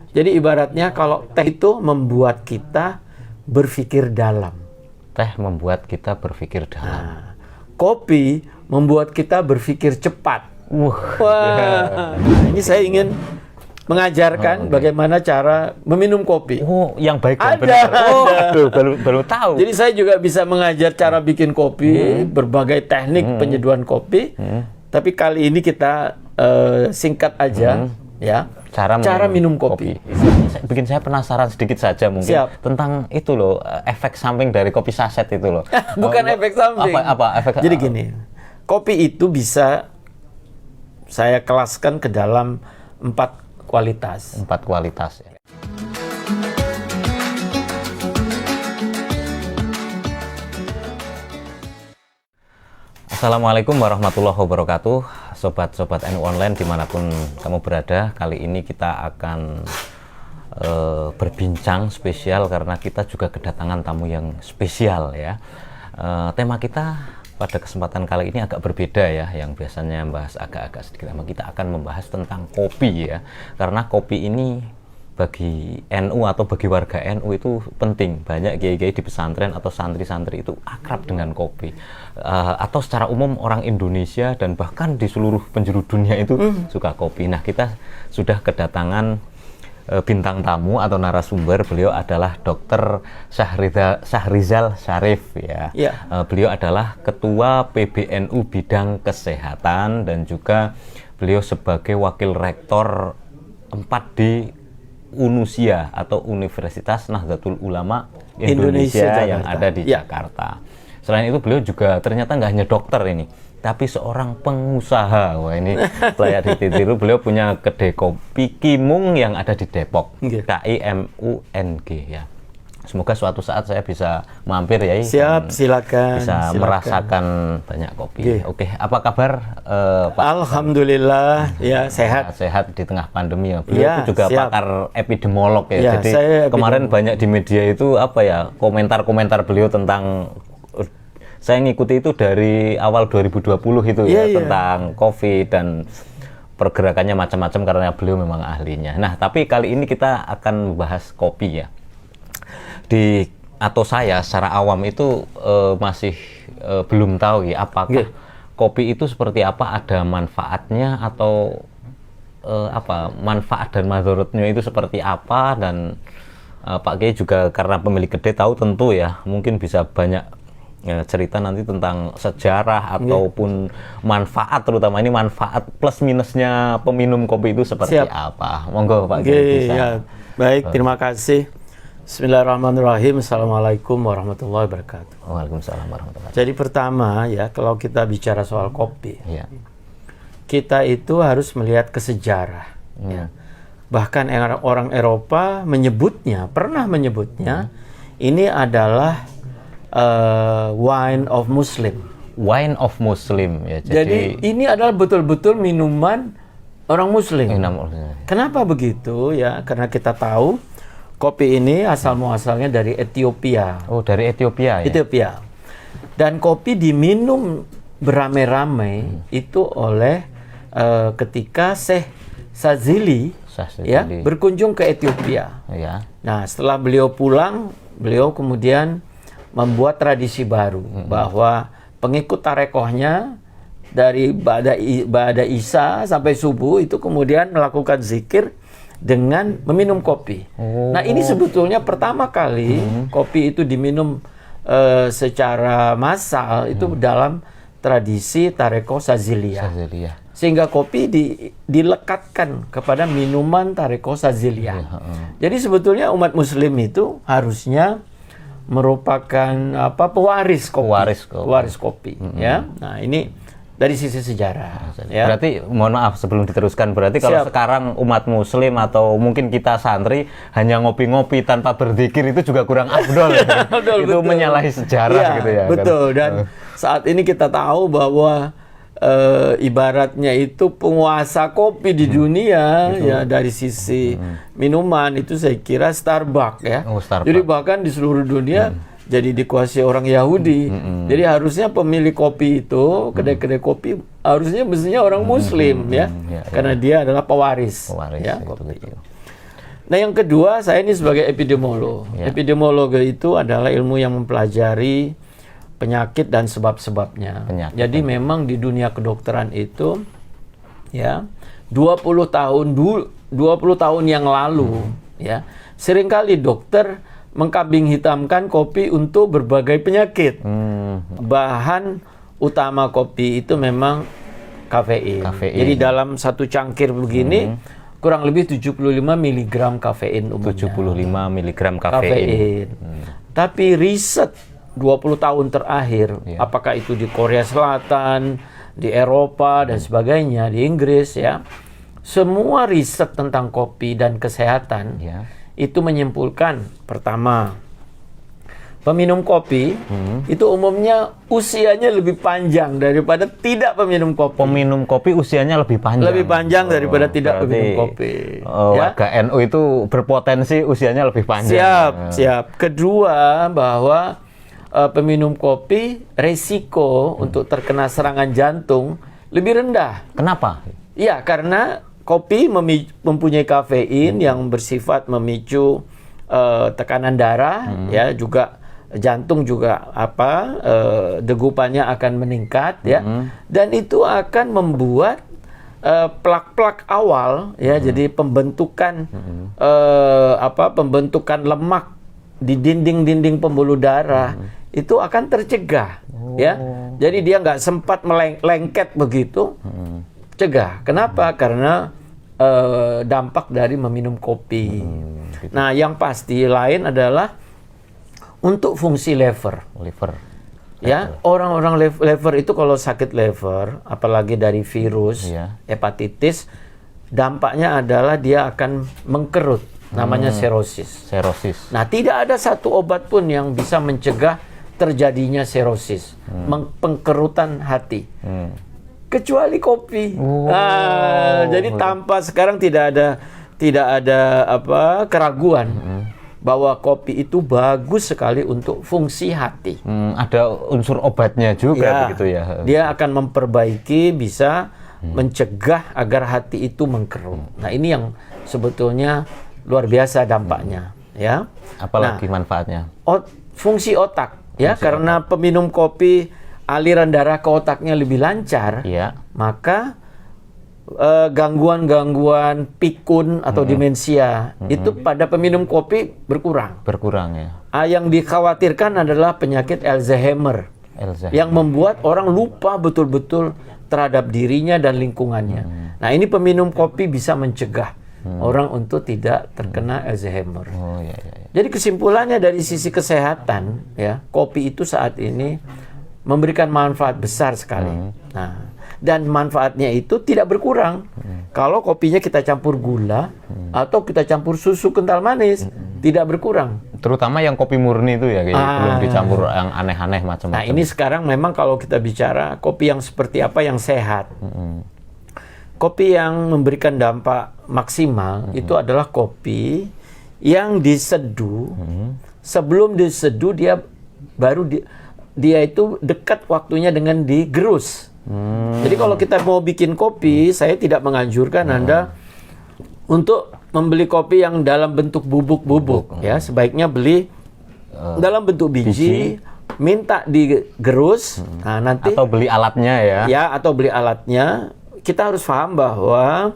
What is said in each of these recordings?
Jadi ibaratnya kalau teh itu membuat kita berpikir dalam. Teh membuat kita berpikir dalam. Nah, kopi membuat kita berpikir cepat. Wah, ini saya ingin mengajarkan bagaimana cara meminum kopi. Oh, yang baik dan Ada, benar. Oh, ada. aduh, baru tahu. Jadi saya juga bisa mengajar cara bikin kopi, berbagai teknik penyeduhan kopi. Tapi kali ini kita singkat aja, ya. Cara minum kopi. Bikin saya penasaran sedikit saja mungkin. Siap. Tentang itu loh, efek samping dari kopi saset itu loh. Bukan efek samping. Apa efek? Jadi gini, kopi itu bisa saya kelaskan ke dalam 4 kualitas. 4 kualitas. Ya. Assalamualaikum warahmatullahi wabarakatuh, sobat-sobat NU Online dimanapun kamu berada. Kali ini kita akan berbincang spesial karena kita juga kedatangan tamu yang spesial ya. Tema kita pada kesempatan kali ini agak berbeda ya, yang biasanya membahas agak-agak sedikit lama. Kita akan membahas tentang kopi ya, karena kopi ini bagi NU atau bagi warga NU itu penting. Banyak kiai-kiai di pesantren atau santri-santri itu akrab dengan kopi, atau secara umum orang Indonesia dan bahkan di seluruh penjuru dunia itu suka kopi. Nah, kita sudah kedatangan bintang tamu atau narasumber. Beliau adalah Dr. Syahrizal Syarif ya. Beliau adalah Ketua PBNU Bidang Kesehatan dan juga beliau sebagai Wakil Rektor 4D UNUSIA atau Universitas Nahdlatul Ulama Indonesia yang ada di Jakarta. Selain itu beliau juga ternyata nggak hanya dokter ini, tapi seorang pengusaha. Wah, ini layak ditiru. Beliau punya kedai kopi Kimung yang ada di Depok. KIMUNG ya. Semoga suatu saat saya bisa mampir ya. Siap, silakan. Bisa merasakan banyak kopi. Oke, apa kabar Pak? Alhamdulillah ya, sehat. Sehat di tengah pandemi ya. Beliau itu juga siap. pakar epidemiolog ya. Jadi kemarin banyak di media itu apa ya, komentar-komentar beliau tentang, saya ngikuti itu dari awal 2020 itu tentang COVID dan pergerakannya macam-macam karena beliau memang ahlinya. Nah, tapi kali ini kita akan membahas kopi ya. Atau saya secara awam itu masih belum tahu ya apakah kopi itu seperti apa, ada manfaatnya atau apa manfaat dan madharatnya itu seperti apa, dan Pak Kiai juga karena pemilik kedai tahu tentu ya, mungkin bisa banyak cerita nanti tentang sejarah ataupun manfaat, terutama ini manfaat plus minusnya peminum kopi itu seperti apa. Monggo Pak Kiai bisa. Ya. Baik, terima kasih. Bismillahirrahmanirrahim. Assalamualaikum warahmatullahi wabarakatuh. Waalaikumsalam warahmatullahi wabarakatuh. Jadi pertama ya, kalau kita bicara soal kopi, kita itu harus melihat ke sejarah. Ya. Bahkan orang Eropa pernah menyebutnya, ini adalah wine of Muslim. Wine of Muslim ya. Jadi ini adalah betul-betul minuman orang Muslim. Kenapa begitu ya? Karena kita tahu kopi ini asal muasalnya dari Ethiopia. Oh, dari Ethiopia ya? Ethiopia. Dan kopi diminum beramai-ramai itu oleh ketika Syekh Sazili ya, berkunjung ke Ethiopia. Nah, setelah beliau pulang, beliau kemudian membuat tradisi baru bahwa pengikut tarekohnya dari Ba'da Isya sampai subuh itu kemudian melakukan zikir dengan meminum kopi. Nah, ini sebetulnya pertama kali kopi itu diminum secara massal itu dalam tradisi Tarekoh Saziliyah. Sehingga kopi dilekatkan kepada minuman Tarekoh Saziliyah. Jadi sebetulnya umat Muslim itu harusnya merupakan pewaris kopi. Ya. Nah, ini dari sisi sejarah. Ya. Berarti mohon maaf sebelum diteruskan, berarti kalau sekarang umat Muslim atau mungkin kita santri hanya ngopi-ngopi tanpa berzikir itu juga kurang afdol. Itu menyalahi sejarah gitu ya. Betul. Dan saat ini kita tahu bahwa ibaratnya itu penguasa kopi di dunia ya, dari sisi minuman itu saya kira Starbucks ya. Jadi bahkan di seluruh dunia jadi dikuasai orang Yahudi. Jadi harusnya pemilik kopi itu, kedai-kedai kopi mestinya orang Muslim ya. Karena dia adalah pewaris ya, kopi. Nah, yang kedua, saya ini sebagai epidemiolog. Ya. Epidemiologi itu adalah ilmu yang mempelajari penyakit dan sebab-sebabnya. Jadi memang di dunia kedokteran itu ya 20 tahun yang lalu ya, seringkali dokter mengkambing hitamkan kopi untuk berbagai penyakit. Bahan utama kopi itu memang kafein. Jadi dalam satu cangkir begini kurang lebih 75 mg kafein umumnya. 75 mg kafein. Tapi riset 20 tahun terakhir, apakah itu di Korea Selatan, di Eropa dan sebagainya, di Inggris ya, semua riset tentang kopi dan kesehatan itu menyimpulkan, pertama, peminum kopi itu umumnya usianya lebih panjang daripada tidak peminum kopi. Peminum kopi usianya lebih panjang. Lebih panjang daripada tidak peminum kopi. Warga NU itu berpotensi usianya lebih panjang. Siap. Kedua, bahwa peminum kopi resiko untuk terkena serangan jantung lebih rendah. Kenapa? Ya, karena kopi mempunyai kafein yang bersifat memicu tekanan darah, ya, juga jantung juga degupannya akan meningkat ya, dan itu akan membuat plak-plak awal ya, jadi pembentukan pembentukan lemak di dinding-dinding pembuluh darah itu akan tercegah ya, jadi dia nggak sempat melengket begitu, cegah. Kenapa? Karena dampak dari meminum kopi. Gitu. Nah, yang pasti lain adalah untuk fungsi liver. Ya, orang-orang liver itu kalau sakit liver, apalagi dari virus, hepatitis, dampaknya adalah dia akan mengkerut, namanya serosis. Nah, tidak ada satu obat pun yang bisa mencegah terjadinya serosis, pengkerutan hati, kecuali kopi. Jadi tanpa sekarang tidak ada keraguan bahwa kopi itu bagus sekali untuk fungsi hati. Ada unsur obatnya juga begitu ya. Dia akan memperbaiki, bisa mencegah agar hati itu mengkerut. Nah, ini yang sebetulnya luar biasa dampaknya, ya. Apalagi manfaatnya? Fungsi otak, ya, karena peminum kopi aliran darah ke otaknya lebih lancar, maka gangguan-gangguan pikun atau demensia itu pada peminum kopi berkurang ya. Yang dikhawatirkan adalah penyakit Alzheimer yang membuat orang lupa betul-betul terhadap dirinya dan lingkungannya. Nah, ini peminum kopi bisa mencegah orang untuk tidak terkena Alzheimer. Jadi kesimpulannya dari sisi kesehatan ya, kopi itu saat ini memberikan manfaat besar sekali. Nah, dan manfaatnya itu tidak berkurang. Kalau kopinya kita campur gula atau kita campur susu kental manis, tidak berkurang. Terutama yang kopi murni itu ya, belum dicampur yang aneh-aneh macam-macam. Nah, ini sekarang memang kalau kita bicara kopi yang seperti apa yang sehat. Kopi yang memberikan dampak maksimal itu adalah kopi yang diseduh. Sebelum diseduh dia itu dekat waktunya dengan digerus. Jadi kalau kita mau bikin kopi, saya tidak menganjurkan Anda untuk membeli kopi yang dalam bentuk bubuk-bubuk. Ya, sebaiknya beli dalam bentuk biji, minta digerus. Nah, nanti atau beli alatnya ya. Ya, atau beli alatnya. Kita harus paham bahwa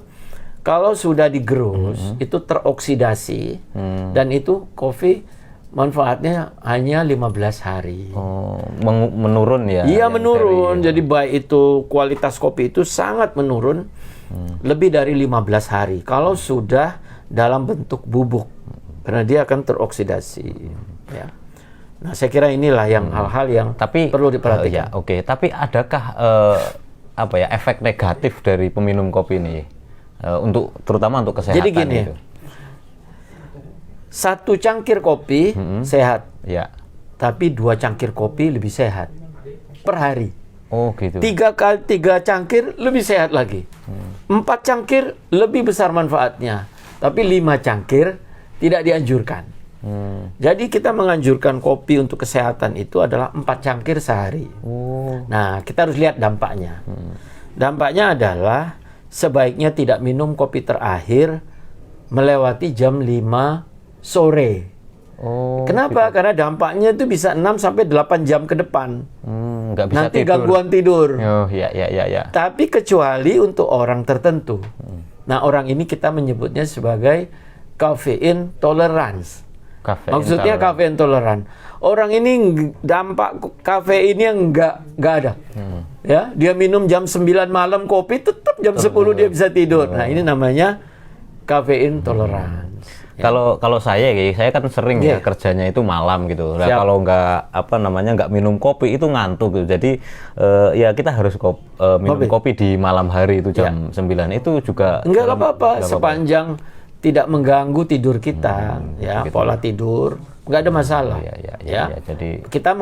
kalau sudah digerus itu teroksidasi dan itu kopi manfaatnya hanya 15 hari. Menurun ya? Iya, menurun. Jadi baik itu kualitas kopi itu sangat menurun lebih dari 15 hari. Kalau sudah dalam bentuk bubuk, karena dia akan teroksidasi. Ya. Nah, saya kira inilah yang hal-hal yang perlu diperhatikan. Tapi adakah efek negatif dari peminum kopi ini? Terutama untuk kesehatan. Jadi gini, itu. Satu cangkir kopi sehat, tapi 2 cangkir kopi lebih sehat per hari. Oh gitu. 3 cangkir lebih sehat lagi. 4 cangkir lebih besar manfaatnya, tapi 5 cangkir tidak dianjurkan. Jadi kita menganjurkan kopi untuk kesehatan itu adalah 4 cangkir sehari. Nah, kita harus lihat dampaknya. Dampaknya adalah sebaiknya tidak minum kopi terakhir melewati jam 5 sore. Oh. Kenapa? Karena dampaknya itu bisa 6 sampai 8 jam ke depan. Nggak bisa Nanti tidur. gangguan tidur. Oh, ya. Tapi kecuali untuk orang tertentu. Nah, orang ini kita menyebutnya sebagai caffeine tolerance. Maksudnya kafein toleran. Orang ini dampak kafein yang nggak ada. Ya, dia minum jam 9 malam kopi, tetap jam 10 dia bisa tidur. Nah, ini namanya kafein toleran. Kalau saya kan sering ya kerjanya itu malam gitu. Nah, kalau nggak minum kopi itu ngantuk gitu. Jadi ya kita harus minum kopi di malam hari itu jam 9 itu juga nggak apa-apa sepanjang tidak mengganggu tidur kita, ya gitu. Pola tidur nggak ada masalah. Ya, jadi kita